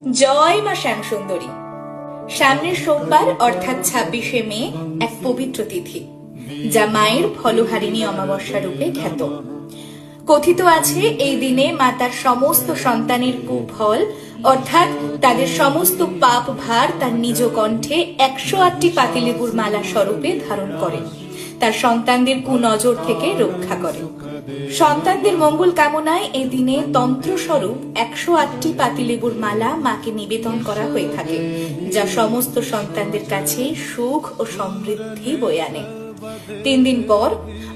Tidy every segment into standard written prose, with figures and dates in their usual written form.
জয় মা শ্যামসুন্দরী। সামনের সোমবার অর্থাৎ 26শে মে এক পবিত্র তিথি, যা মায়ের ফলহারিণী অমাবস্যা রূপে খ্যাত। কথিত আছে এই দিনে মা তার সমস্ত সন্তানের কুফল অর্থাৎ তাদের সমস্ত পাপ ভার তার নিজ কণ্ঠে 108টি পাতিলেবুর মালা স্বরূপে ধারণ করেন, তার সন্তানদের কুনজর থেকে রক্ষা করে। সন্তানদের মঙ্গল কামনায় এই দিনে তন্ত্র স্বরূপ 108টি পাতিলেবুর মালা মাকে নিবেদন করা হয়ে থাকে, যা সমস্ত সন্তানদের কাছে সুখ ও সমৃদ্ধি বয়ে আনে। 3 দিন পর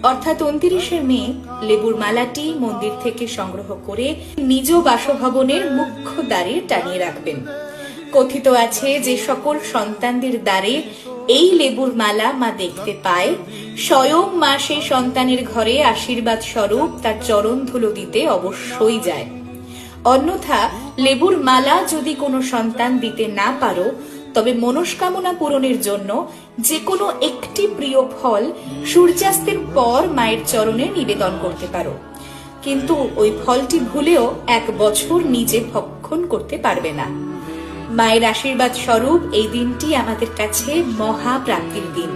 অর্থাৎ 29শে মে লেবুর মালাটি মন্দির থেকে সংগ্রহ করে নিজ বাসভবনের মুখ্য দ্বারে টানিয়ে রাখবেন। কথিত আছে যে সকল সন্তানদের দ্বারে এই লেবুর মালা মা দেখতে পায়, স্বয়ং মা সেই সন্তানের ঘরে আশীর্বাদ স্বরূপ তার চরণ ধুলো দিতে অবশ্যই যায়। অন্যথা লেবুর মালা যদি কোনো সন্তান দিতে না পারো, তবে মনস্কামনা পূরণের জন্য যে কোনো একটি প্রিয় ফল সূর্যাস্তের পর মায়ের চরণে নিবেদন করতে পারো, কিন্তু ওই ফলটি ভুলেও 1 বছর নিজে ভক্ষণ করতে পারবে না। মায়ের আশীর্বাদ স্বরূপ এই দিনটি আমাদের কাছে মহা প্রাপ্তির দিন।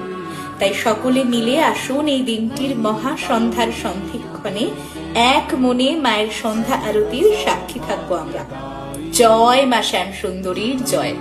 তাই সকলে মিলে আসুন এই দিনটির মহা সন্ধ্যার সন্ধিক্ষণে এক মনে মায়ের সন্ধ্যা আরতির সাক্ষী থাকবো আমরা। জয় মা শ্যামসুন্দরীর জয়।